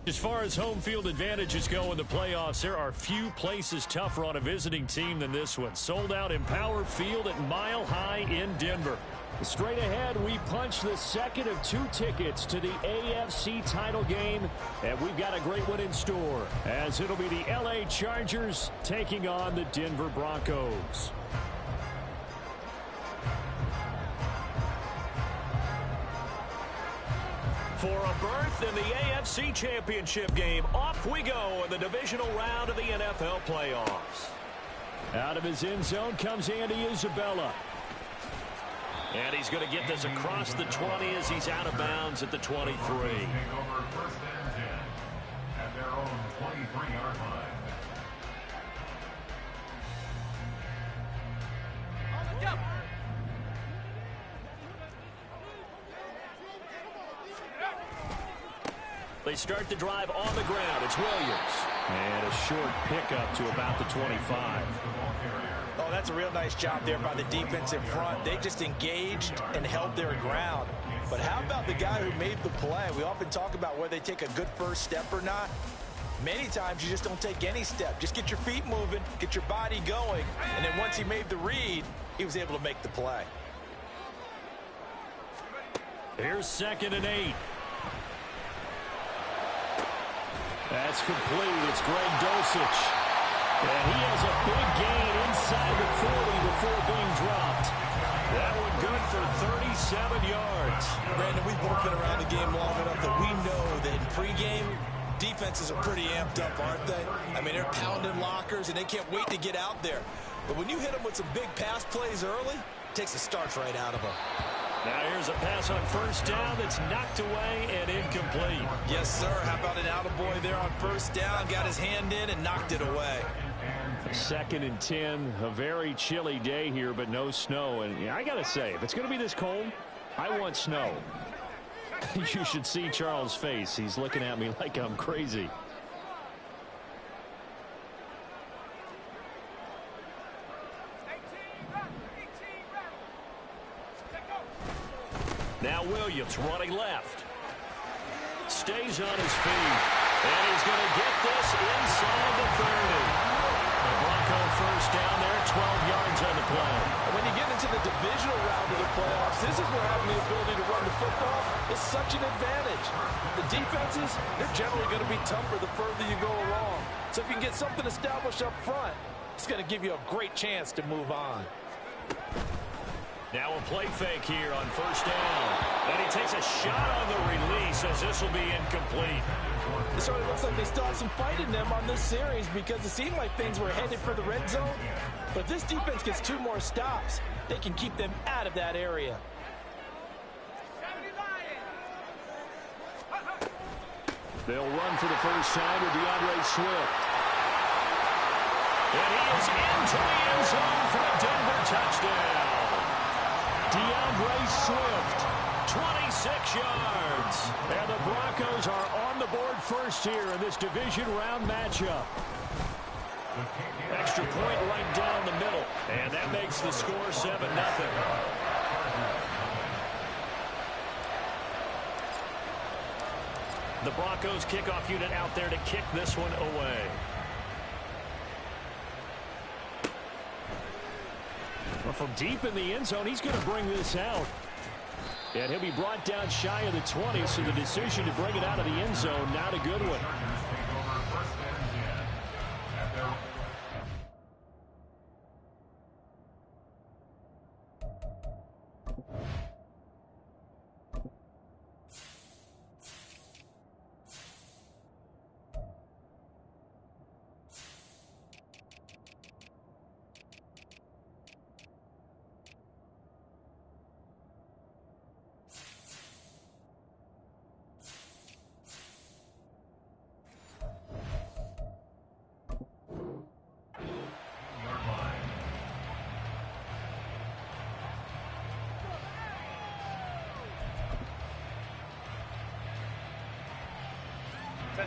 As far as home field advantages go in the playoffs, there are few places tougher on a visiting team than this one. Sold out Empower Field at Mile High in Denver. Straight ahead, we punch the second of 2 tickets to the AFC title game, and we've got a great one in store, as it'll be the LA Chargers taking on the Denver Broncos. For a berth in the AFC Championship game, off we go in the divisional round of the NFL playoffs. Out of his end zone comes Andy Isabella. And he's going to get this across the 20 as he's out of bounds at the 23. At their own 23-yard line. They start the drive on the ground. It's Williams. And a short pickup to about the 25. Oh, that's a real nice job there by the defense in front. They just engaged and held their ground. But how about the guy who made the play? We often talk about whether they take a good first step or not. Many times you just don't take any step. Just get your feet moving, get your body going. And then once he made the read, he was able to make the play. Here's 2nd and 8. That's complete. It's Greg Dulcich. And he has a big gain inside the 40 before being dropped. That one good for 37 yards. Brandon, we've both been around the game long enough that we know that in pregame, defenses are pretty amped up, aren't they? I mean, they're pounding lockers, and they can't wait to get out there. But when you hit them with some big pass plays early, it takes the starch right out of them. Now here's a pass on 1st down that's knocked away and incomplete. Yes, sir. How about an attaboy there on 1st down? Got his hand in and knocked it away. 2nd and 10. A very chilly day here, but no snow. And I got to say, if it's going to be this cold, I want snow. You should see Charles' face. He's looking at me like I'm crazy. Now Williams running left. Stays on his feet. And he's going to get this inside the 30. The Bronco 1st down there, 12 yards on the play. And when you get into the divisional round of the playoffs, this is where having the ability to run the football is such an advantage. The defenses, they're generally going to be tougher the further you go along. So if you can get something established up front, it's going to give you a great chance to move on. Now a play fake here on 1st down. And he takes a shot on the release as this will be incomplete. It sort of looks like they still have some fight in them on this series because it seemed like things were headed for the red zone. But if this defense gets 2 more stops, they can keep them out of that area. They'll run for the first time with DeAndre Swift. And he is into the end zone for a Denver touchdown. DeAndre Swift, 26 yards. And the Broncos are on the board first here in this division round matchup. Extra point right down the middle. And that makes the score 7-0. The Broncos kickoff unit out there to kick this one away. Well, from deep in the end zone, he's going to bring this out. And he'll be brought down shy of the 20, so the decision to bring it out of the end zone, not a good one.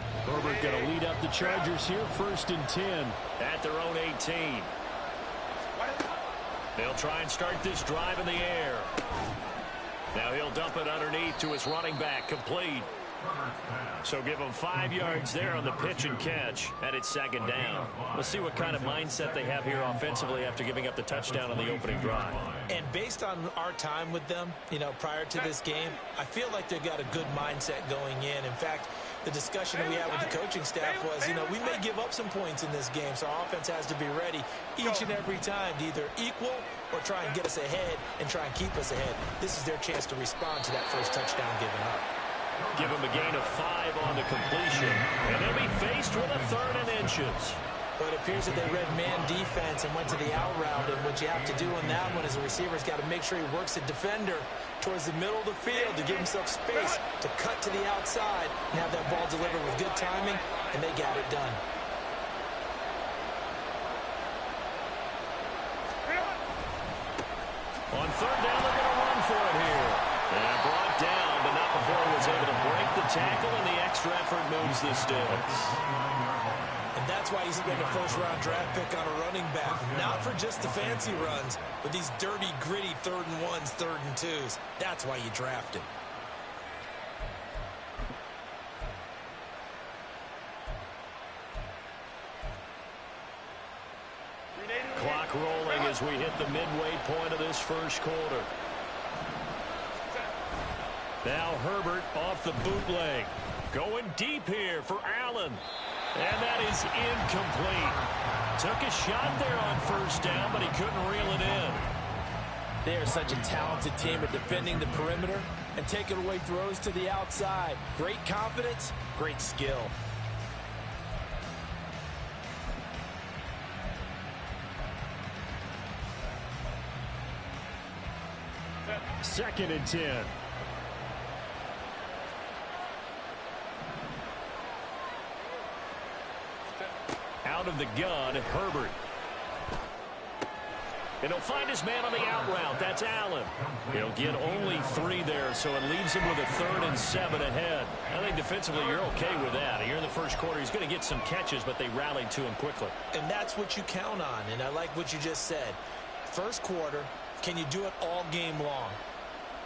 Herbert going to lead up the Chargers here, 1st and 10 at their own 18. They'll try and start this drive in the air. Now he'll dump it underneath to his running back, complete. So give him 5 yards there on the pitch and catch, and it's 2nd down. Let's see what kind of mindset they have here offensively after giving up the touchdown on the opening drive. And based on our time with them, prior to this game, I feel like they've got a good mindset going in. In fact, the discussion that we had with the coaching staff was, we may give up some points in this game, so our offense has to be ready each and every time to either equal or try and get us ahead and try and keep us ahead. This is their chance to respond to that first touchdown given up. Give him a gain of 5 on the completion, and they'll be faced with a 3rd and inches. But it appears that they read man defense and went to the out route, and what you have to do on that one is the receiver's got to make sure he works the defender towards the middle of the field to give himself space to cut to the outside and have that ball delivered with good timing, and they got it done. On 3rd down, they're going to run for it here. And brought down, but not before he was able to break the tackle, and the extra effort moves the sticks. And that's why you spend a 1st-round draft pick on a running back. Not for just the fancy runs, but these dirty, gritty 3rd and 1s, 3rd and 2s. That's why you draft him. Clock rolling as we hit the midway point of this 1st quarter. Now Herbert off the bootleg. Going deep here for Allen. And that is incomplete. Took a shot there on 1st down, but he couldn't reel it in. They are such a talented team at defending the perimeter and taking away throws to the outside. Great confidence, great skill. Second and 10. Out of the gun, Herbert. And he'll find his man on the out route. That's Allen. He'll get only 3 there, so it leaves him with a 3rd and 7 ahead. I think defensively you're okay with that. Here in the 1st quarter, he's going to get some catches, but they rallied to him quickly. And that's what you count on, and I like what you just said. 1st quarter, can you do it all game long?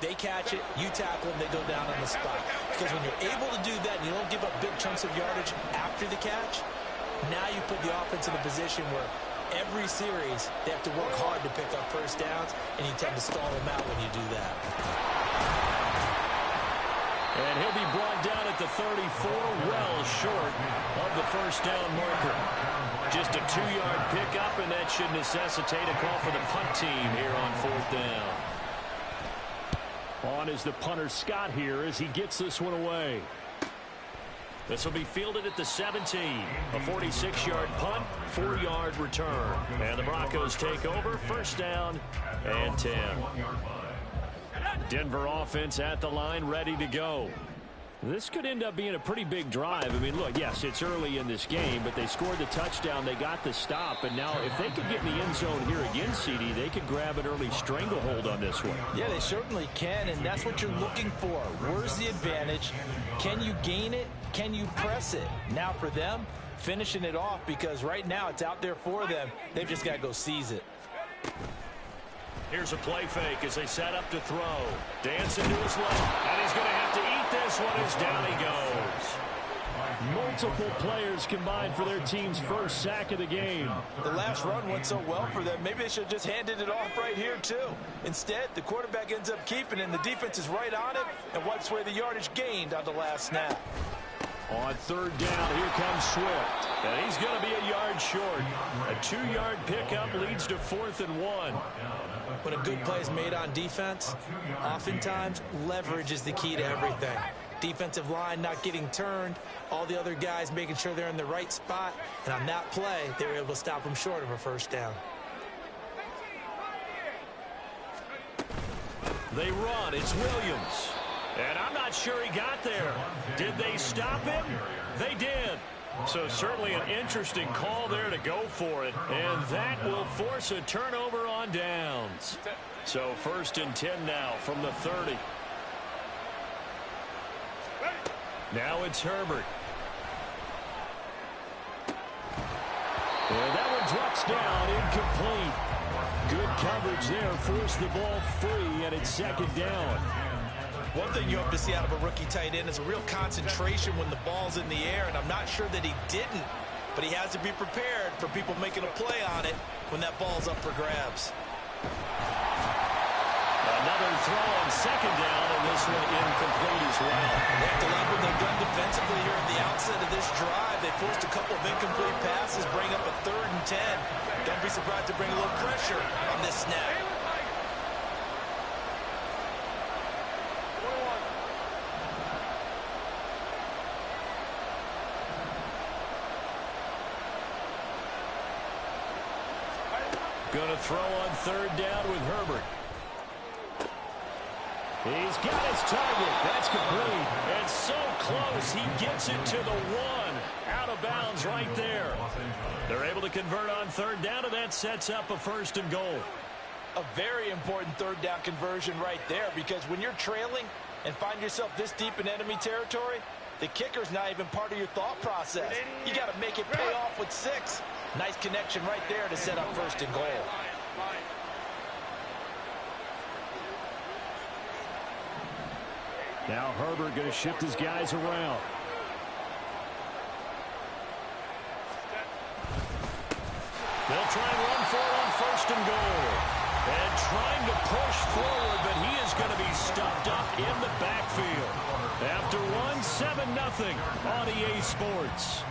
They catch it, you tackle them, they go down on the spot. Because when you're able to do that and you don't give up big chunks of yardage after the catch, now you put the offense in a position where every series they have to work hard to pick up 1st downs, and you tend to stall them out when you do that. And he'll be brought down at the 34, well short of the 1st down marker. Just a 2-yard pickup, and that should necessitate a call for the punt team here on 4th down. On is the punter Scott here as he gets this one away. This will be fielded at the 17. A 46-yard punt, 4-yard return. And the Broncos take over, 1st down and 10. Denver offense at the line, ready to go. This could end up being a pretty big drive. I mean, look, yes, it's early in this game, but they scored the touchdown. They got the stop. And now if they could get in the end zone here again, CD, they could grab an early stranglehold on this one. Yeah, they certainly can, and that's what you're looking for. Where's the advantage? Can you gain it? Can you press it? Now for them, finishing it off, because right now it's out there for them. They've just got to go seize it. Here's a play fake as they set up to throw. Dancing to his left, and he's going to have to eat this one as down he goes. Multiple players combined for their team's 1st sack of the game. The last run went so well for them. Maybe they should have just handed it off right here, too. Instead, the quarterback ends up keeping it, and the defense is right on it and wipes away the yardage gained on the last snap. On 3rd down, here comes Swift. And he's going to be a yard short. A 2-yard pickup leads to 4th and 1. When a good play is made on defense, oftentimes leverage is the key to everything. Defensive line not getting turned, all the other guys making sure they're in the right spot, and on that play, they were able to stop them short of a 1st down. They run. It's Williams. And I'm not sure he got there. Did they stop him? They did. So certainly an interesting call there to go for it. And that will force a turnover on downs. So 1st and 10 now from the 30. Now it's Herbert. And that one drops down, incomplete. Good coverage there, forced the ball free, and it's second down. One thing you hope to see out of a rookie tight end is a real concentration when the ball's in the air, and I'm not sure that he didn't, but he has to be prepared for people making a play on it when that ball's up for grabs. Another throw on second down, and this one incomplete as well. They have to like what they've done defensively here at the outset of this drive. They forced a couple of incomplete passes, bring up a 3rd and 10. Don't be surprised to bring a little pressure on this snap. Going to throw on 3rd down with Herbert. He's got his target. That's complete. And so close, he gets it to the 1. Out of bounds right there. They're able to convert on 3rd down, and that sets up a 1st and goal. A very important 3rd down conversion right there, because when you're trailing and find yourself this deep in enemy territory, the kicker's not even part of your thought process. You got to make it pay off with 6. Nice connection right there to set up 1st and goal. Now Herbert going to shift his guys around. They'll try and run for it on 1st and goal. And trying to push forward, but he is going to be stuffed up in the backfield. After 7-0 on EA Sports.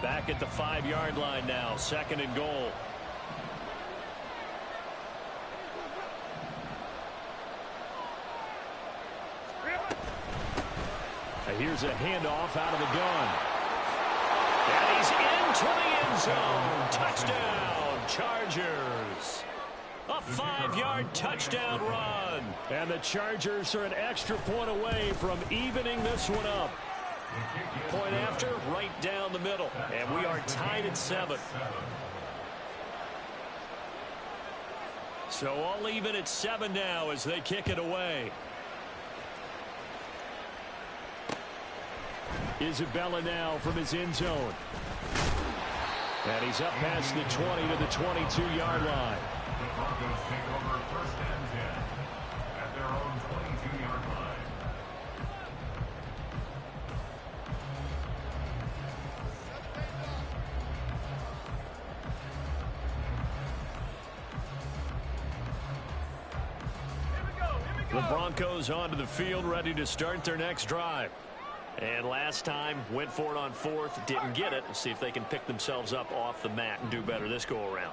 Back at the 5-yard line now, 2nd and goal. Here's a handoff out of the gun. And he's into the end zone. Touchdown, Chargers. A 5-yard touchdown run. And the Chargers are an extra point away from evening this one up. Point after, right down the middle. And we are tied at 7. So all even at 7 now as they kick it away. Isabella now from his end zone. And he's up past the 20 to the 22-yard line. The Broncos take over 1st and 10 at their own 22-yard line. The Broncos onto the field, ready to start their next drive. And last time, went for it on 4th, didn't get it. We'll see if they can pick themselves up off the mat and do better this go-around.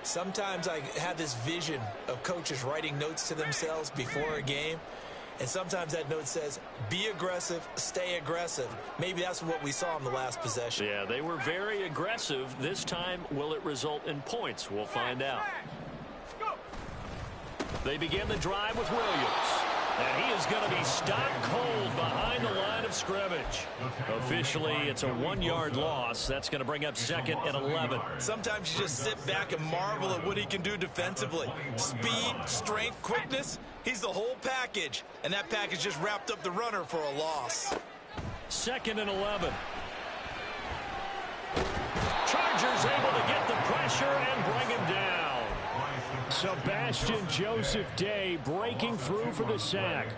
Sometimes I have this vision of coaches writing notes to themselves before a game. And sometimes that note says, be aggressive, stay aggressive. Maybe that's what we saw in the last possession. Yeah, they were very aggressive. This time, will it result in points? We'll find out. They begin the drive with Williams. And he is going to be stopped cold behind the line of scrimmage. Officially, it's a 1-yard loss. That's going to bring up 2nd and 11. Sometimes you just sit back and marvel at what he can do defensively. Speed, strength, quickness. He's the whole package. And that package just wrapped up the runner for a loss. 2nd and 11. Chargers able to get the pressure and bring him down. Sebastian Joseph Day breaking through for the sack.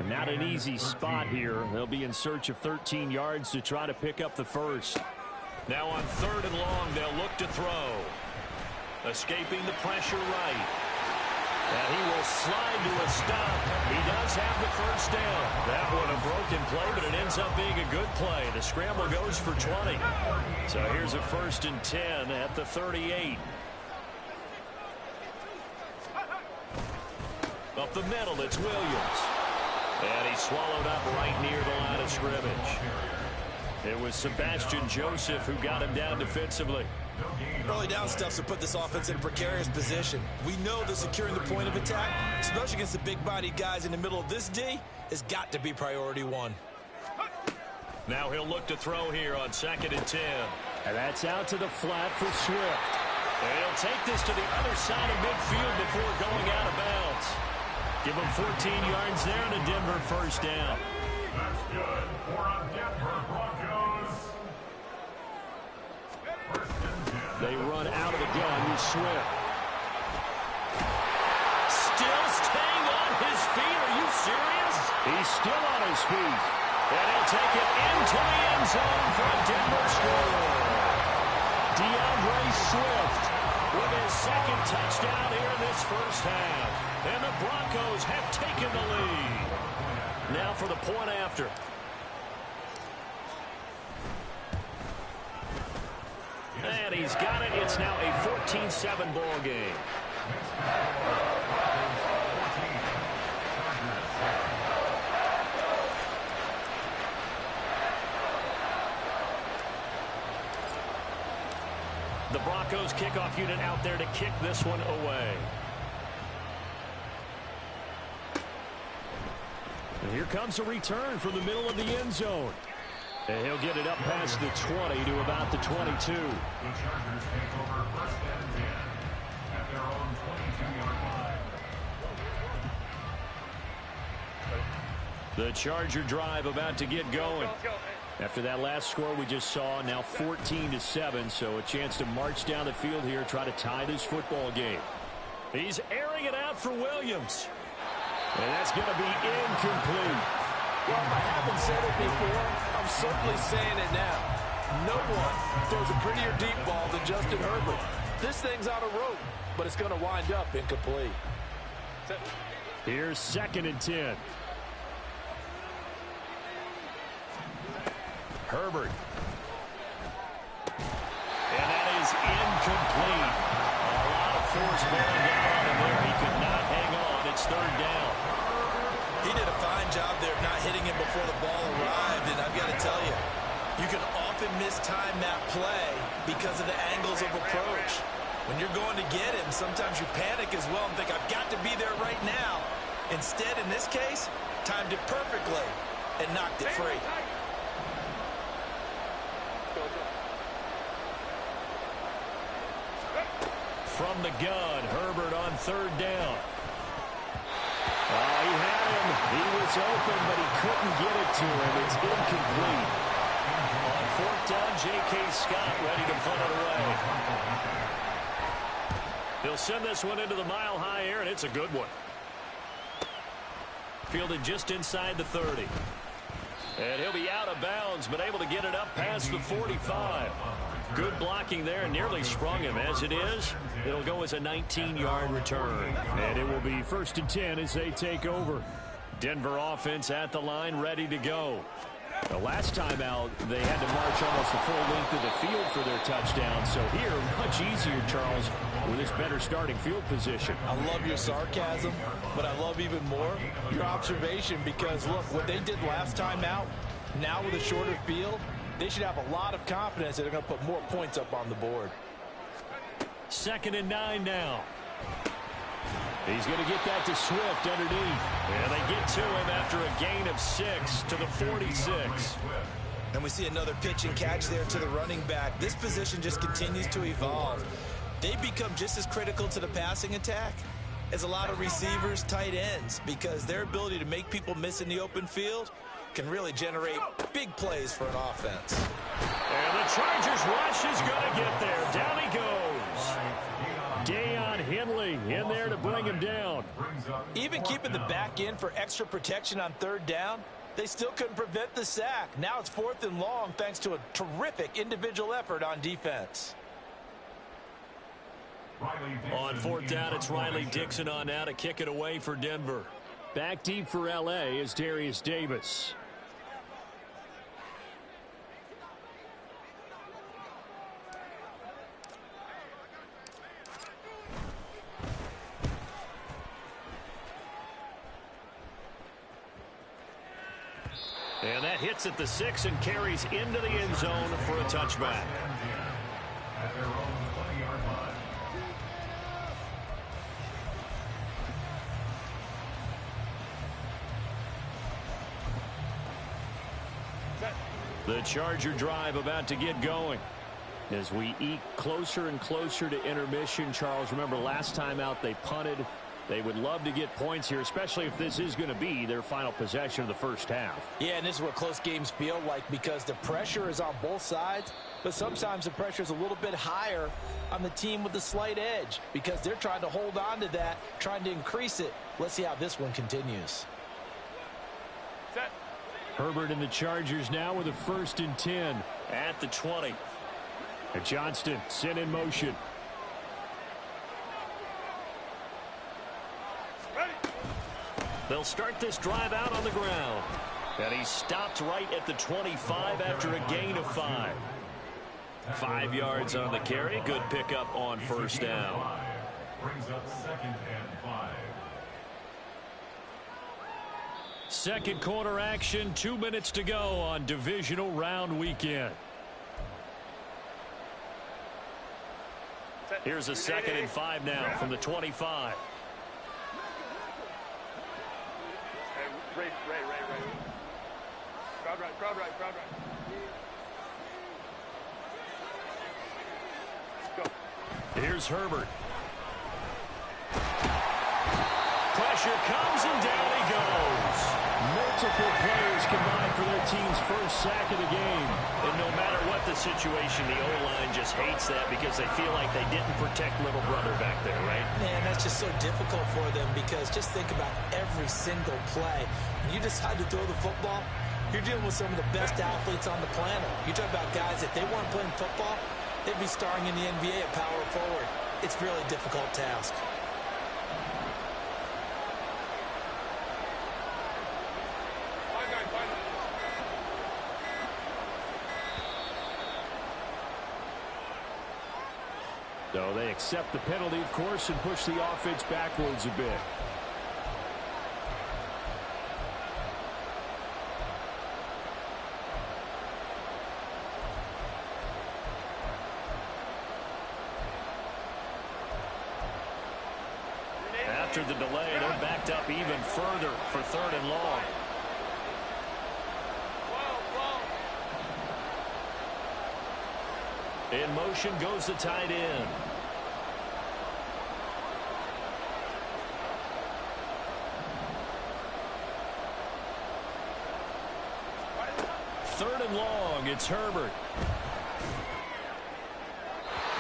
Not an easy spot here. They'll be in search of 13 yards to try to pick up the 1st. Now on 3rd and long, they'll look to throw. Escaping the pressure right. And he will slide to a stop. He does have the 1st down. That one a broken play, but it ends up being a good play. The scramble goes for 20. So here's a 1st and 10 at the 38. Up the middle, it's Williams. And he's swallowed up right near the line of scrimmage. It was Sebastian Joseph who got him down defensively. Early down stuff to put this offense in a precarious position. We know that securing the point of attack, especially against the big-bodied guys in the middle of this D, has got to be priority 1. Now he'll look to throw here on 2nd and 10. And that's out to the flat for Swift. And he'll take this to the other side of midfield before going out of bounds. Give him 14 yards there and a Denver first down. That's good for a Denver Broncos. First and 10. They run out of the gun with Swift. Still staying on his feet. Are you serious? He's still on his feet. And he'll take it into the end zone for a Denver score. DeAndre Swift with his second touchdown here in this first half. And the Broncos have taken the lead. Now for the point after. And he's got it. It's now a 14-7 ball game. The Broncos kickoff unit out there to kick this one away. And here comes a return from the middle of the end zone. And he'll get it up past the 20 to about the 22. The Chargers take over 1st and 10 at their own 22-yard line. The Charger drive about to get going. After that last score we just saw, now 14-7, so a chance to march down the field here, try to tie this football game. He's airing it out for Williams. And that's going to be incomplete. Well, if I haven't said it before, I'm certainly saying it now. No one throws a prettier deep ball than Justin Herbert. This thing's on a rope, but it's going to wind up incomplete. Here's 2nd and 10. Herbert. And that is incomplete. A lot of force bearing down on him there. He could not hang on. It's 3rd down. He did a fine job there of not hitting him before the ball arrived, and I've got to tell you, you can often mistime that play because of the angles of approach. When you're going to get him, sometimes you panic as well and think, I've got to be there right now. Instead, in this case, timed it perfectly and knocked it free. From the gun, Herbert on 3rd down. He had him. He was open, but he couldn't get it to him. It's incomplete. On 4th down, J.K. Scott ready to punt it away. He'll send this one into the mile-high air, and it's a good one. Fielded just inside the 30. And he'll be out of bounds, but able to get it up past the 45. Good blocking there, and nearly sprung him. As it is, it'll go as a 19-yard return. And it will be 1st and 10 as they take over. Denver offense at the line, ready to go. The last time out, they had to march almost the full length of the field for their touchdown. So here, much easier, Charles, with this better starting field position. I love your sarcasm, but I love even more your observation because, look, what they did last time out, now with a shorter field, they should have a lot of confidence that they're going to put more points up on the board. 2nd and 9 now. He's going to get that to Swift underneath. And they get to him after a gain of 6 to the 46. And we see another pitch and catch there to the running back. This position just continues to evolve. They become just as critical to the passing attack as a lot of receivers, tight ends, because their ability to make people miss in the open field can really generate big plays for an offense. And the Chargers rush is going to get there. Down he goes. Deion Henley in there to bring him down. Even keeping the back in for extra protection on 3rd down, they still couldn't prevent the sack. Now it's 4th and long thanks to a terrific individual effort on defense. On 4th down, it's Riley Dixon on now to kick it away for Denver. Back deep for L.A. is Darius Davis. And that hits at the 6 and carries into the end zone for a touchback. At their own 20-yard line. The Charger drive about to get going. As we eke closer and closer to intermission, Charles, remember last time out they punted. They would love to get points here, especially if this is going to be their final possession of the first half. Yeah, and this is what close games feel like because the pressure is on both sides, but sometimes the pressure is a little bit higher on the team with the slight edge because they're trying to hold on to that, trying to increase it. Let's see how this one continues. Set. Herbert and the Chargers now with a 1st and 10 at the 20. And Johnston sent in motion. Ready. They'll start this drive out on the ground. And he stopped right at the 25 after a gain of 5. 5 yards on the carry. Good pickup on first down. Brings up 2nd and 5. Second quarter action, 2 minutes to go on divisional round weekend. Here's a 2nd and 5 now from the 25. Ray. Crowd right. Let's go. Here's Herbert. Pressure comes and down he goes. Multiple players combined for their team's first sack of the game. And no matter what the situation, the O-line just hates that because they feel like they didn't protect little brother back there, right? Man, that's just so difficult for them because just think about every single play. When you decide to throw the football, you're dealing with some of the best athletes on the planet. You talk about guys, if they weren't playing football, they'd be starring in the NBA at power forward. It's a really difficult task. So they accept the penalty, of course, and push the offense backwards a bit. After the delay, they're backed up even further for 3rd and long. In motion goes the tight end. Third and long, it's Herbert.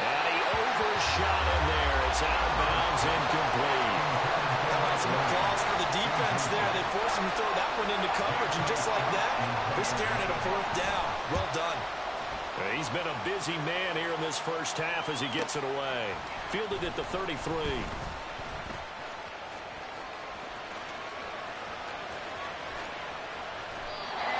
And he overshot him there. It's out of bounds, incomplete. How about some applause for the defense there? They forced him to throw that one into coverage, and just like that, they're staring at a 4th down. Well done. He's been a busy man here in this first half as he gets it away. Fielded at the 33.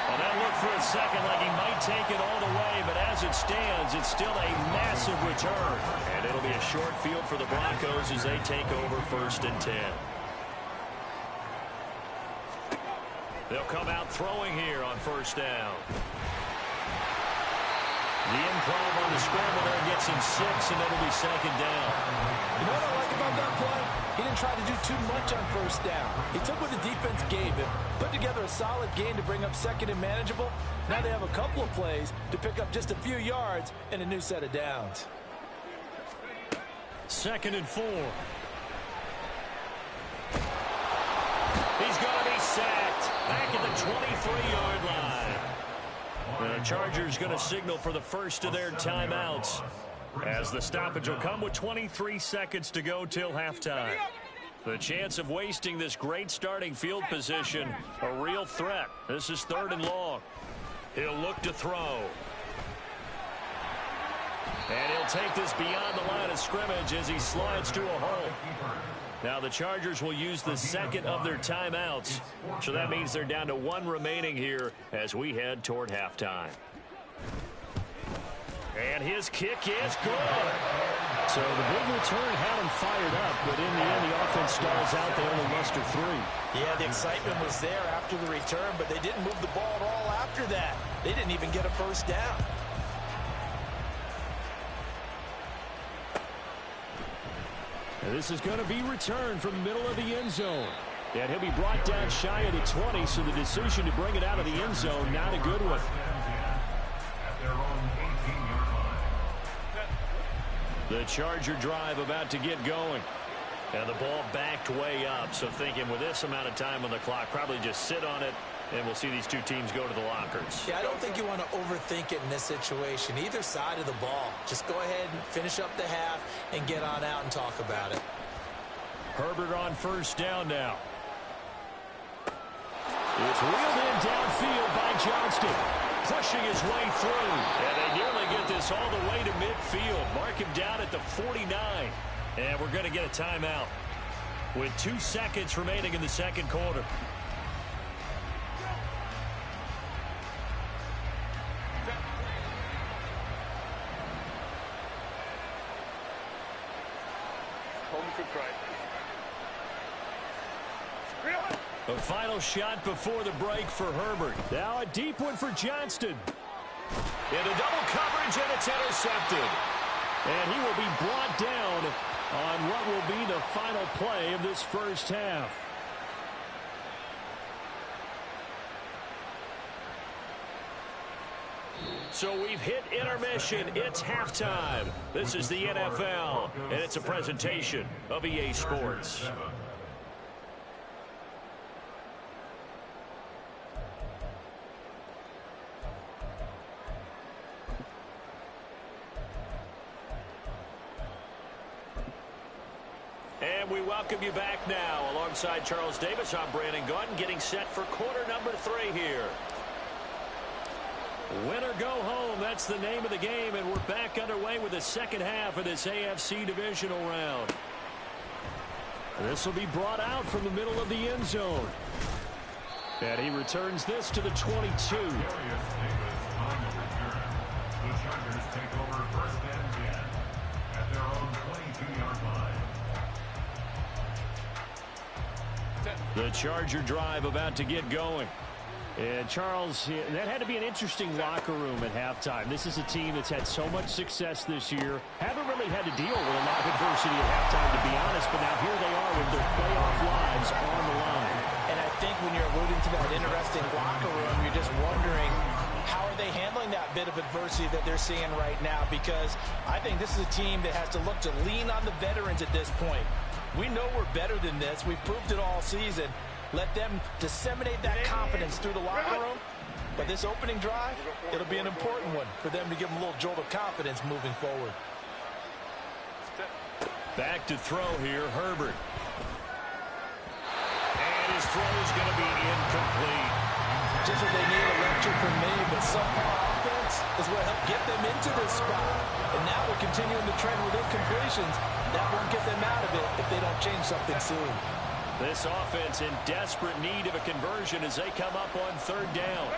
Well, that looked for a second like he might take it all the way, but as it stands, it's still a massive return. And it'll be a short field for the Broncos as they take over 1st and 10. They'll come out throwing here on 1st down. The improv on the scramble there gets him 6, and it'll be 2nd down. You know what I like about that play? He didn't try to do too much on 1st down. He took what the defense gave him, put together a solid gain to bring up 2nd and manageable. Now they have a couple of plays to pick up just a few yards and a new set of downs. 2nd and 4. He's going to be sacked back at the 23-yard line. The Chargers going to signal for the first of their timeouts as the stoppage will come with 23 seconds to go till halftime. The chance of wasting this great starting field position, a real threat. This is 3rd and long. He'll look to throw. And he'll take this beyond the line of scrimmage as he slides to a hole. Now the Chargers will use the 2nd of their timeouts. So that means they're down to 1 remaining here as we head toward halftime. And his kick is good. So the big return had him fired up, but in the end the offense stalls out. They only muster 3. Yeah, the excitement was there after the return, but they didn't move the ball at all after that. They didn't even get a 1st down. And this is going to be returned from the middle of the end zone. And he'll be brought down shy of the 20, so the decision to bring it out of the end zone, not a good one. The Charger drive about to get going. And the ball backed way up. So thinking with this amount of time on the clock, probably just sit on it, and we'll see these two teams go to the lockers. Yeah, I don't think you want to overthink it in this situation. Either side of the ball. Just go ahead and finish up the half and get on out and talk about it. Herbert on first down now. It's wheeled in downfield by Johnston. Pushing his way through. And they nearly get this all the way to midfield. Mark him down at the 49. And we're going to get a timeout with 2 seconds remaining in the second quarter. A final shot before the break for Herbert. Now a deep one for Johnston. Into double coverage, and it's intercepted. And he will be brought down on what will be the final play of this first half. So we've hit intermission. It's halftime. This is the NFL, and it's a presentation of EA Sports. And we welcome you back now. Alongside Charles Davis, I'm Brandon Gaudin, getting set for quarter number 3 here. Win or go home, that's the name of the game, and we're back underway with the second half of this AFC divisional round. This will be brought out from the middle of the end zone. And he returns this to the 22. The Chargers take over first and 10 at their own 22-yard line. The Charger drive about to get going. And Charles, that had to be an interesting locker room at halftime. This is a team that's had so much success this year. Haven't really had to deal with a lot of adversity at halftime, to be honest. But now here they are with their playoff lives on the line. And I think when you're alluding to that interesting locker room, you're just wondering, how are they handling that bit of adversity that they're seeing right now? Because I think this is a team that has to look to lean on the veterans at this point. We know we're better than this. We've proved it all season. Let them disseminate that confidence through the locker room. But this opening drive, it'll be an important one for them to give them a little jolt of confidence moving forward. Back to throw here, Herbert. And his throw is going to be incomplete. Just what they need, a lecture from me, but subpar offense is what helped get them into this spot. And now they're continuing the trend with incompletions. That won't get them out of it if they don't change something soon. This offense in desperate need of a conversion as they come up on third down.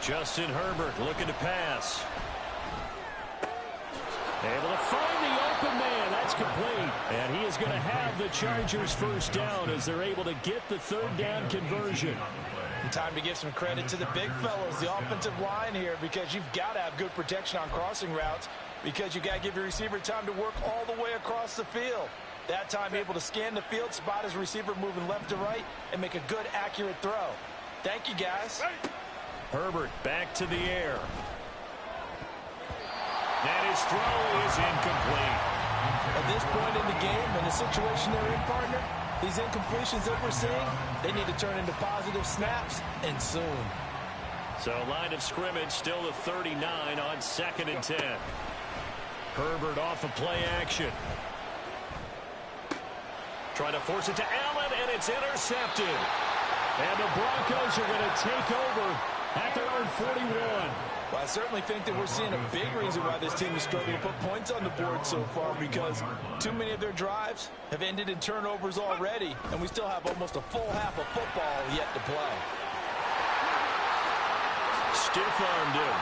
Justin Herbert looking to pass. Able to find the open man. That's complete. And he is going to have the Chargers first down as they're able to get the third down conversion. Time to give some credit to the big fellows, the offensive line here, because you've got to have good protection on crossing routes, because you've got to give your receiver time to work all the way across the field. That time able to scan the field, spot his receiver moving left to right, and make a good, accurate throw. Thank you, guys. Herbert back to the air. And his throw is incomplete. At this point in the game, in the situation they're in, partner, these incompletions that we're seeing, they need to turn into positive snaps, and soon. So line of scrimmage still the 39 on 2nd and 10. Herbert off of play action. Trying to force it to Allen, and it's intercepted. And the Broncos are going to take over at their own 41. Well, I certainly think that we're seeing a big reason why this team is struggling to put points on the board so far, because too many of their drives have ended in turnovers already, and we still have almost a full half of football yet to play. Stiff-armed him.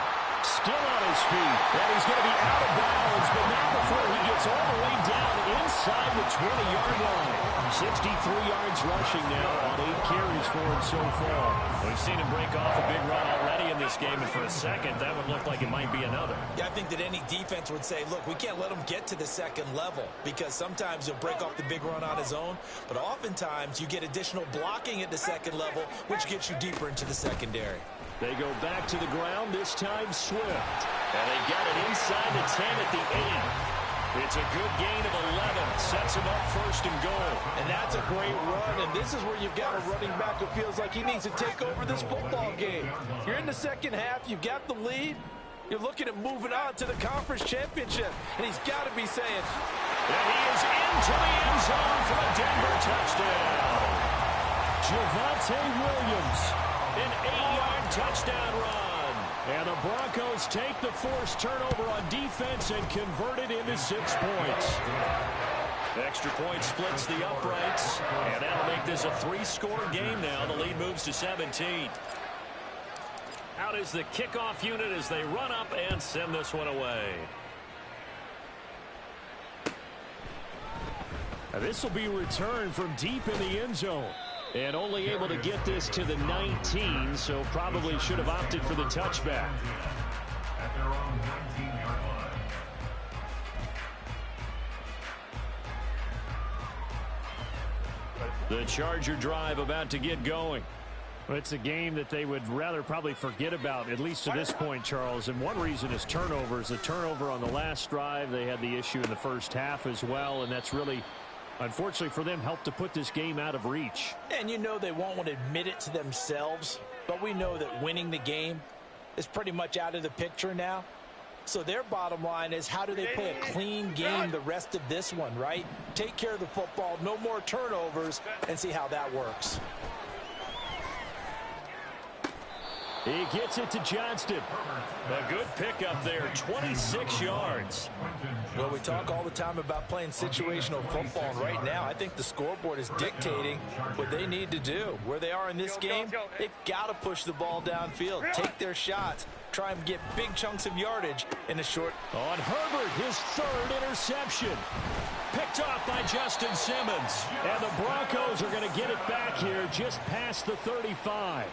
Still on his feet. And he's going to be out of bounds, but not before he gets all the way down inside the 20-yard line. 63 yards rushing now on 8 carries for him so far. We've seen him break off a big run already in this game, and for a second, that would look like it might be another. Yeah, I think that any defense would say, look, we can't let him get to the second level, because sometimes he'll break off the big run on his own, but oftentimes you get additional blocking at the second level, which gets you deeper into the secondary. They go back to the ground, this time Swift. And they got it inside the 10 at the 8. It's a good gain of 11. Sets him up first and goal. And that's a great run, and this is where you've got a running back who feels like he needs to take over this football game. You're in the second half. You've got the lead. You're looking at moving on to the conference championship, and he's got to be saying, and he is into the end zone for a Denver touchdown. Javonte Williams, an 8-yard touchdown run. And the Broncos take the forced turnover on defense and convert it into 6 points. Extra point splits the uprights, and that'll make this a 3-score game now. The lead moves to 17. Out is the kickoff unit as they run up and send this one away. This will be returned from deep in the end zone. And only able to get this to the 19, so probably should have opted for the touchback. At their own 19-yard line. The Charger drive about to get going. Well, it's a game that they would rather probably forget about, at least to this point, Charles. And one reason is turnovers. A turnover on the last drive. They had the issue in the first half as well, and that's really, unfortunately for them, helped to put this game out of reach. and you know they won't want to admit it to themselves, but we know that winning the game is pretty much out of the picture now. So their bottom line is, how do they play a clean game the rest of this one, right? Take care of the football, no more turnovers, and see how that works. He gets it to Johnston. A good pickup there, 26 yards. Well, we talk all the time about playing situational football, and right now I think the scoreboard is dictating what they need to do. Where they are in this game, they've got to push the ball downfield, take their shots, try and get big chunks of yardage in a short. On Herbert, his third interception. Picked off by Justin Simmons. And the Broncos are going to get it back here just past the 35.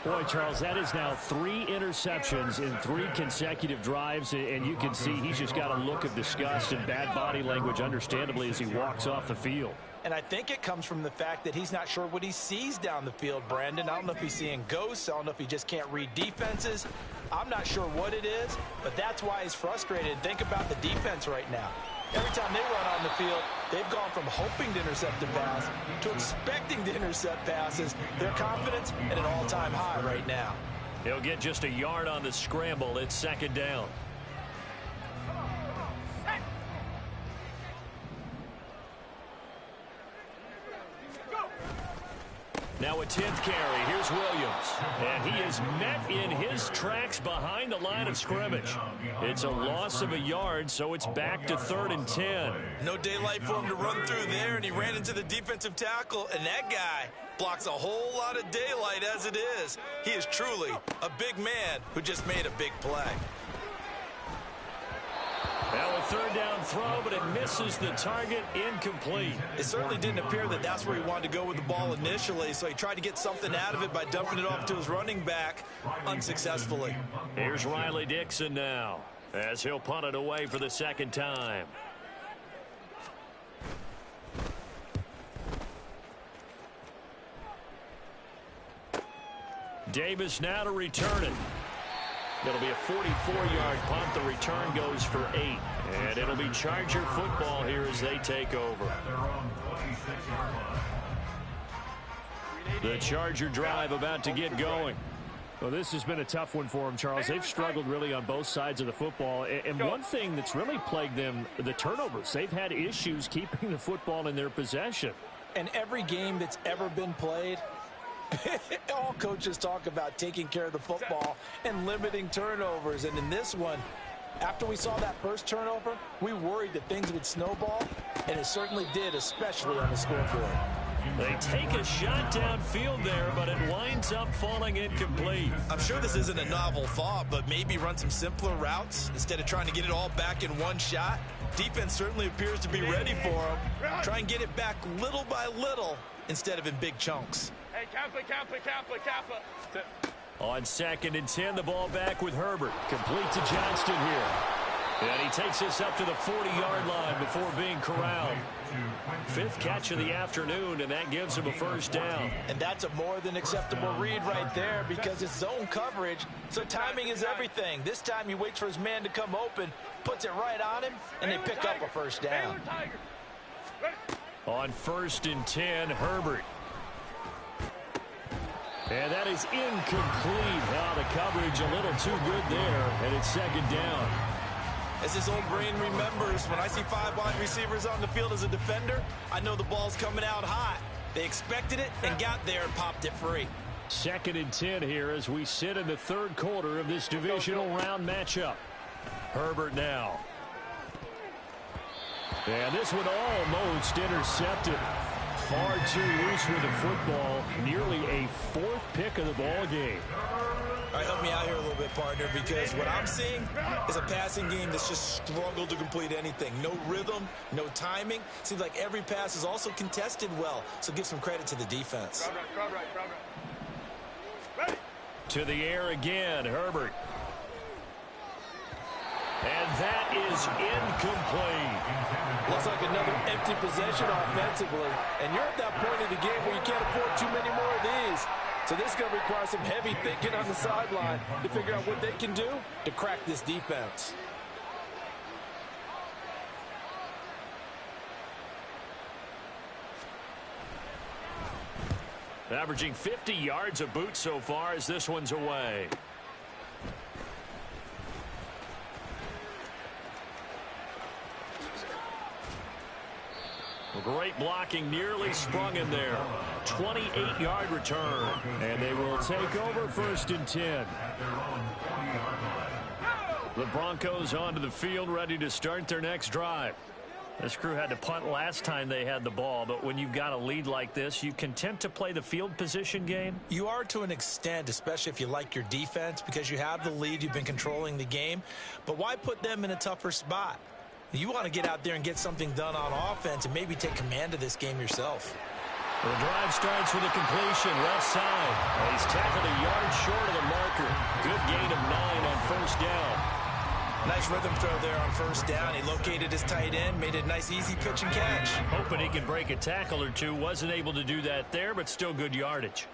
Boy, Charles, that is now 3 interceptions in 3 consecutive drives, and you can see he's just got a look of disgust and bad body language, understandably, as he walks off the field. And I think it comes from the fact that he's not sure what he sees down the field, Brandon. I don't know if he's seeing ghosts. I don't know if he just can't read defenses. I'm not sure what it is, but that's why he's frustrated. Think about the defense right now. Every time they run on the field, they've gone from hoping to intercept a pass to expecting to intercept passes. Their confidence at an all-time high right now. He'll get just a yard on the scramble. It's second down. Now a 10th carry. Here's Williams. And he is met in his tracks behind the line of scrimmage. It's a loss of a yard, so it's back to 3rd and 10. No daylight for him to run through there, and he ran into the defensive tackle, and that guy blocks a whole lot of daylight as it is. He is truly a big man who just made a big play. Now a 3rd down throw, but it misses the target, incomplete. It certainly didn't appear that that's where he wanted to go with the ball initially, so he tried to get something out of it by dumping it off to his running back unsuccessfully. Here's Riley Dixon now, as he'll punt it away for the 2nd time. Davis now to return it. It'll be a 44-yard punt. The return goes for 8. And it'll be Charger football here as they take over. The Charger drive about to get going. Well, this has been a tough one for them, Charles. They've struggled really on both sides of the football. And one thing that's really plagued them, the turnovers. They've had issues keeping the football in their possession. And every game that's ever been played, all coaches talk about taking care of the football and limiting turnovers. And in this one, after we saw that first turnover, we worried that things would snowball, and it certainly did, especially on the scoreboard. They take a shot downfield there, but it winds up falling incomplete. I'm sure this isn't a novel thought, but maybe run some simpler routes instead of trying to get it all back in one shot. Defense certainly appears to be ready for them. Try and get it back little by little instead of in big chunks. Hey, Kappa. On 2nd and 10, the ball back with Herbert. Complete to Johnston here. And he takes this up to the 40-yard line before being corralled. 5th catch of the afternoon, and that gives him a 1st down. And that's a more than acceptable read right there because it's zone coverage, so timing is everything. This time he waits for his man to come open, puts it right on him, and they pick up a first down. On 1st and 10, Herbert. And that is incomplete. Now the coverage a little too good there, and it's 2nd down. As his old brain remembers, when I see 5 wide receivers on the field as a defender, I know the ball's coming out hot. They expected it and got there and popped it free. 2nd and 10 here as we sit in the 3rd quarter of this divisional round matchup. Herbert now. And this one almost intercepted. Far too loose with the football. Nearly a 4th pick of the ball game. All right, help me out here a little bit, partner, because what I'm seeing is a passing game that's just struggled to complete anything. No rhythm, no timing. Seems like every pass is also contested well, so give some credit to the defense. To the air again, Herbert. And that is incomplete. Looks like another empty possession offensively. And you're at that point in the game where you can't afford too many more of these. So this is going to require some heavy thinking on the sideline to figure out what they can do to crack this defense. Averaging 50 yards a boot so far as this one's away. Great blocking, nearly sprung in there. 28-yard return. And they will take over 1st and 10. The Broncos onto the field, ready to start their next drive. This crew had to punt last time they had the ball, but when you've got a lead like this, you content to play the field position game? You are to an extent, especially if you like your defense, because you have the lead, you've been controlling the game. But why put them in a tougher spot? You want to get out there and get something done on offense and maybe take command of this game yourself. The drive starts with a completion, left side. He's tackled a yard short of the marker. Good gain of 9 on 1st down. Nice rhythm throw there on 1st down. He located his tight end, made it a nice easy pitch and catch. Hoping he can break a tackle or two. Wasn't able to do that there, but still good yardage.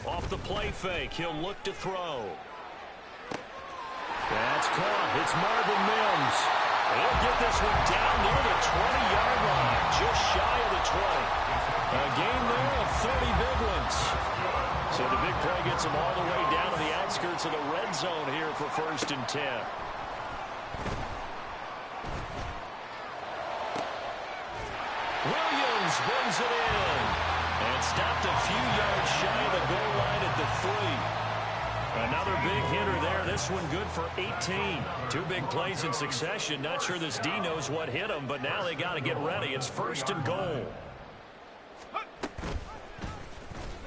Off the play fake, he'll look to throw. That's caught. It's Marvin Mims. He'll get this one down near the 20-yard line, just shy of the 20. A gain there of 30 big ones. So the big play gets him all the way down to the outskirts of the red zone here for 1st and 10. Williams brings it in. And stopped a few yards shy of the goal line at the 3. Another big hitter there. This one good for 18. 2 big plays in succession. Not sure this D knows what hit him, but now they got to get ready. It's 1st and goal.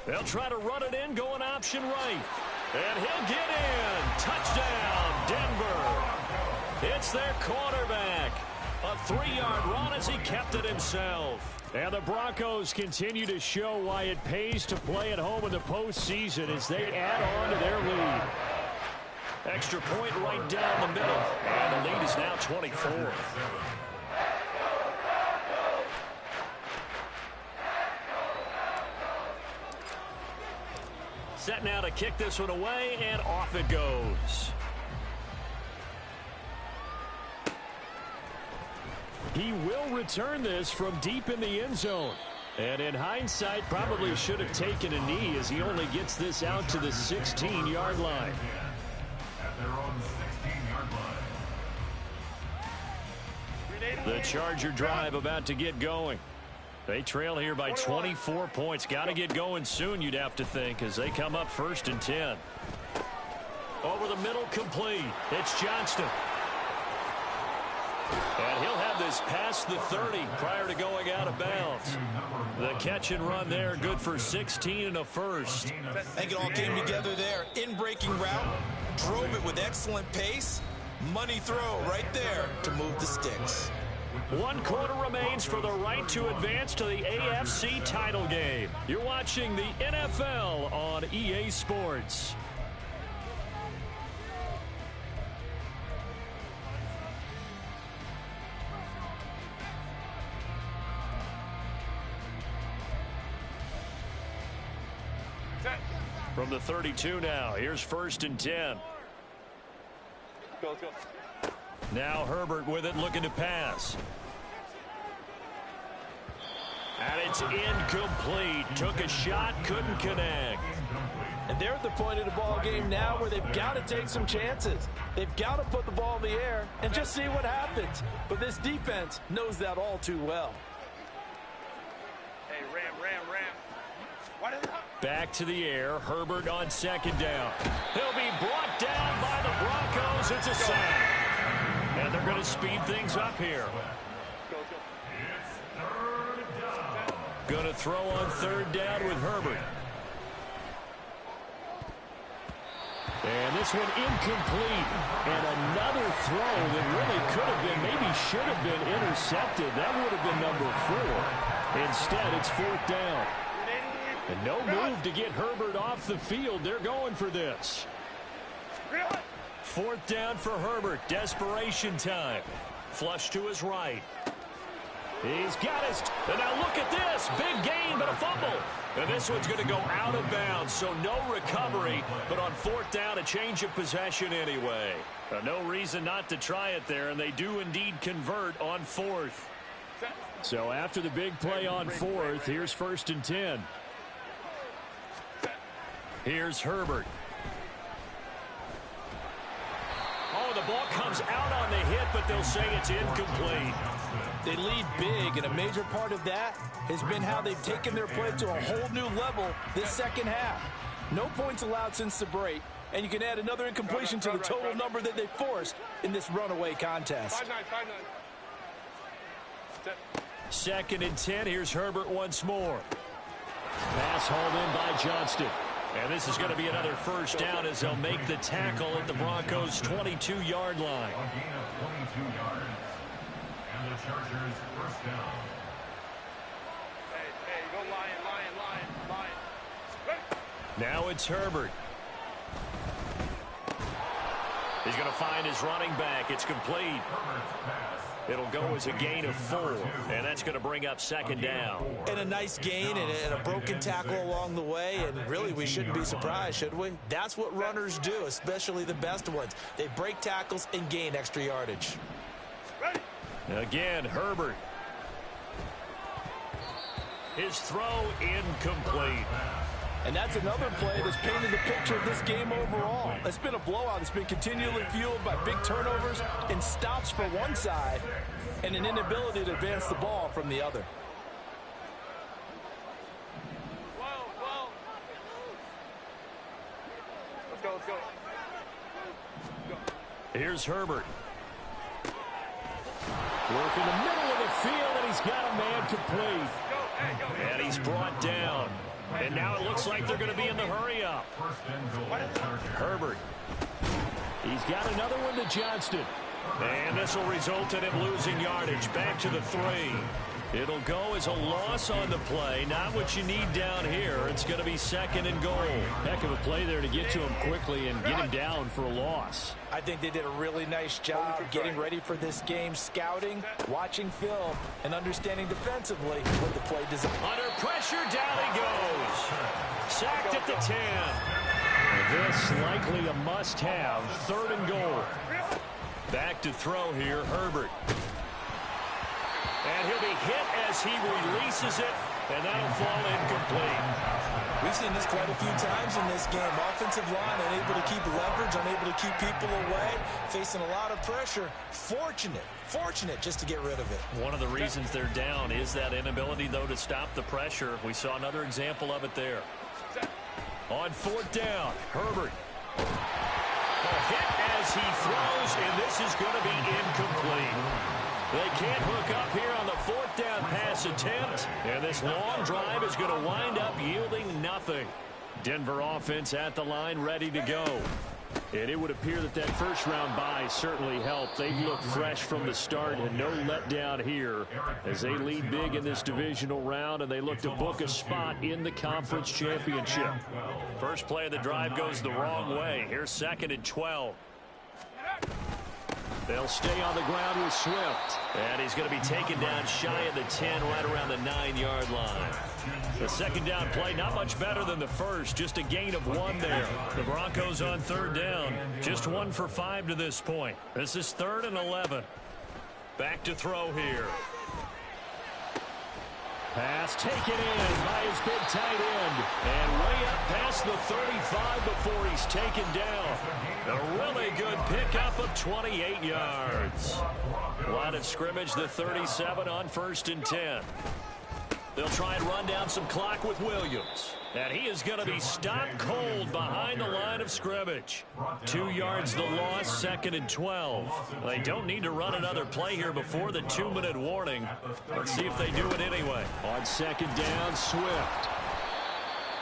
They'll try to run it in, going option right. And he'll get in. Touchdown, Denver. It's their quarterback. A 3-yard run as he kept it himself. And the Broncos continue to show why it pays to play at home in the postseason as they add on to their lead. Extra point right down the middle. And the lead is now 24. Set now to kick this one away, and off it goes. He will return this from deep in the end zone. And in hindsight, probably should have taken a knee as he only gets this out to the 16-yard line. At their own 16-yard line. The Charger drive about to get going. They trail here by 24 points. Got to get going soon, you'd have to think, as they come up 1st and 10. Over the middle, complete. It's Johnston. And he'll have this past the 30 prior to going out of bounds. The catch and run there, good for 16 and a first. I think it all came together there. In-breaking route, drove it with excellent pace. Money throw right there to move the sticks. 1 quarter remains for the right to advance to the AFC title game. You're watching the NFL on EA Sports. From the 32 now, here's 1st and 10. Let's go. Now Herbert with it, looking to pass. And it's incomplete. Took a shot, couldn't connect. And they're at the point of the ball game now where they've got to take some chances. They've got to put the ball in the air and just see what happens. But this defense knows that all too well. Hey, Ram. What is up? Back to the air. Herbert on 2nd down. He'll be brought down by the Broncos. It's a sack. And they're going to speed things up here. Going to throw on 3rd down with Herbert. And this one incomplete. And another throw that really could have been, maybe should have been intercepted. That would have been number 4. Instead, it's 4th down. And no move to get Herbert off the field. They're going for this. 4th down for Herbert. Desperation time. Flush to his right. He's got his... And now look at this. Big gain, but a fumble. And this one's going to go out of bounds, so no recovery. But on 4th down, a change of possession anyway. No reason not to try it there, and they do indeed convert on 4th. So after the big play on 4th, here's 1st and 10. Here's Herbert. Oh, the ball comes out on the hit, but they'll say it's incomplete. They lead big, and a major part of that has been how they've taken their play to a whole new level this second half. No points allowed since the break, and you can add another incompletion to the total number that they forced in this runaway contest. 5-9. 2nd and 10. Here's Herbert once more. Pass hauled in by Johnston. And this is going to be another 1st down as they'll make the tackle at the Broncos' 22-yard line. A gain of 22 yards. And the Chargers 1st down. Hey, go Lion. Now it's Herbert. He's going to find his running back. It's complete. Herbert's pass. It'll go as a gain of 4, and that's going to bring up 2nd down. And a nice gain and a broken tackle along the way, and really we shouldn't be surprised, should we? That's what runners do, especially the best ones. They break tackles and gain extra yardage. Again, Herbert. His throw incomplete. And that's another play that's painted the picture of this game overall. It's been a blowout. It's been continually fueled by big turnovers and stops for one side and an inability to advance the ball from the other. Whoa. Let's go. Here's Herbert. Work in the middle of the field, and he's got a man complete. And he's brought down. And now it looks like they're going to be in the hurry-up. Herbert. He's got another one to Johnston. And this will result in him losing yardage. Back to the 3. It'll go as a loss on the play. Not what you need down here. It's going to be 2nd and goal. Heck of a play there to get to him quickly and get him down for a loss. I think they did a really nice job getting ready for this game, scouting, watching film, and understanding defensively what the play design. Under pressure, down he goes. Sacked at the 10. This likely a must-have. 3rd and goal. Back to throw here, Herbert. And he'll be hit as he releases it, and that'll fall incomplete. We've seen this quite a few times in this game. Offensive line unable to keep leverage, unable to keep people away, facing a lot of pressure. Fortunate just to get rid of it. One of the reasons they're down is that inability, though, to stop the pressure. We saw another example of it there. On 4th down, Herbert. A hit as he throws, and this is going to be incomplete. They can't hook up here on the 4th down pass attempt, and this long drive is going to wind up yielding nothing. Denver offense at the line, ready to go. And it would appear that first-round bye certainly helped. They look fresh from the start and no letdown here as they lead big in this divisional round, and they look to book a spot in the conference championship. First play of the drive goes the wrong way. Here's 2nd and 12. They'll stay on the ground with Swift. And he's going to be taken down shy of the 10, right around the 9-yard line. The second down play, not much better than the first, just a gain of 1 there. The Broncos on third down, just 1 for 5 to this point. This is 3rd and 11. Back to throw here. Pass taken in by his big tight end. And way up past the 35 before he's taken down. A really good pickup of 28 yards. Line of scrimmage, the 37 on 1st and 10. They'll try and run down some clock with Williams. And he is going to be stopped cold behind the line of scrimmage. 2 yards the loss, 2nd and 12. They don't need to run another play here before the 2-minute warning. Let's see if they do it anyway. On 2nd down, Swift.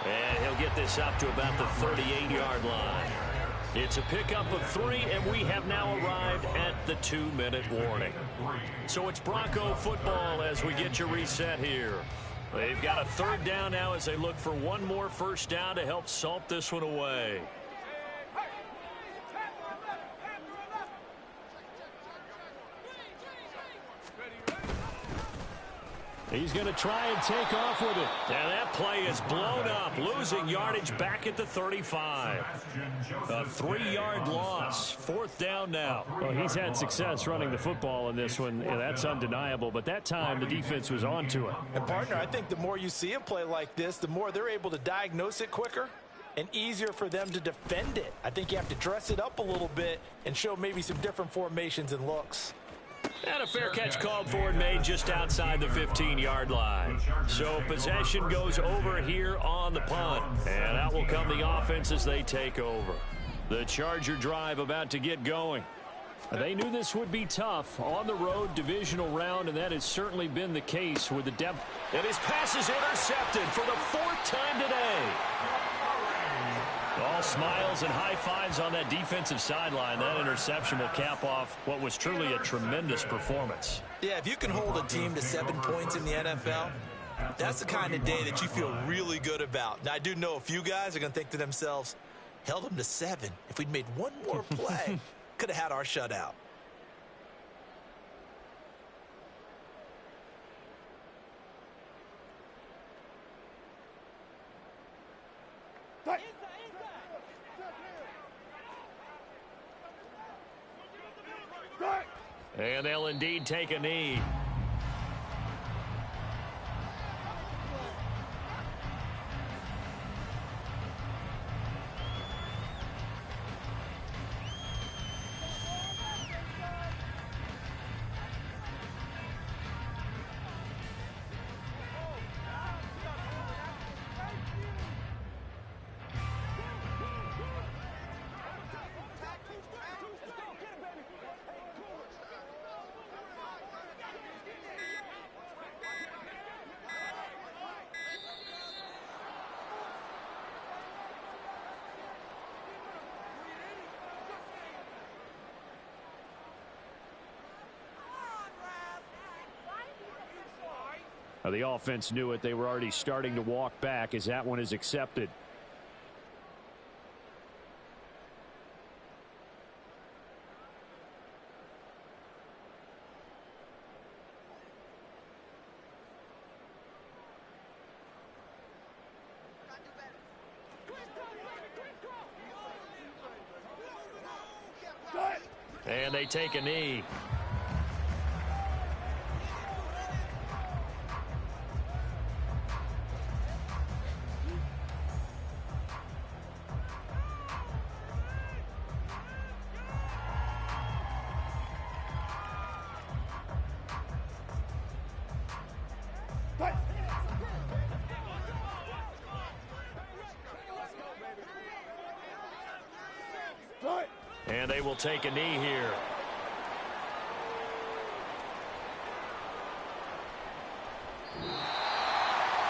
And he'll get this up to about the 38-yard line. It's a pickup of 3, and we have now arrived at the 2-minute warning. So it's Bronco football as we get your reset here. They've got a 3rd down now as they look for 1 more first down to help salt this one away. He's going to try and take off with it. And that play is blown up, losing yardage back at the 35. A 3-yard loss, 4th down now. Well, he's had success running the football in this one. Yeah, that's undeniable. But that time, the defense was on to it. And, partner, I think the more you see a play like this, the more they're able to diagnose it quicker and easier for them to defend it. I think you have to dress it up a little bit and show maybe some different formations and looks. And a fair catch called for and made just outside the 15-yard line. So possession goes over here on the punt. And out will come the offense as they take over. The Charger drive about to get going. They knew this would be tough on the road divisional round, and that has certainly been the case with the depth. And his pass is intercepted for the 4th time today. All smiles and high fives on that defensive sideline. That interception will cap off what was truly a tremendous performance. Yeah, if you can hold a team to 7 points in the NFL, that's the kind of day that you feel really good about. Now, I do know a few guys are going to think to themselves, held them to 7. If we'd made 1 more play, could have had our shutout. And they'll indeed take a knee. The offense knew it. They were already starting to walk back as that one is accepted. And they take a knee. And they will take a knee here.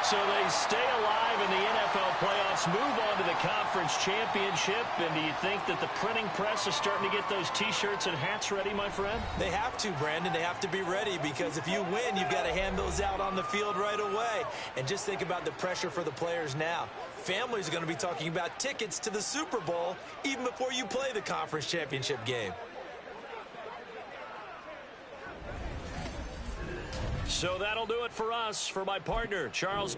So they stay alive in the NFL playoffs, move on to the conference championship. And do you think that the printing press is starting to get those T-shirts and hats ready, my friend? They have to, Brandon. They have to be ready because if you win, you've got to hand those out on the field right away. And just think about the pressure for the players now. Families are going to be talking about tickets to the Super Bowl even before you play the conference championship game. So that'll do it for us. For my partner, Charles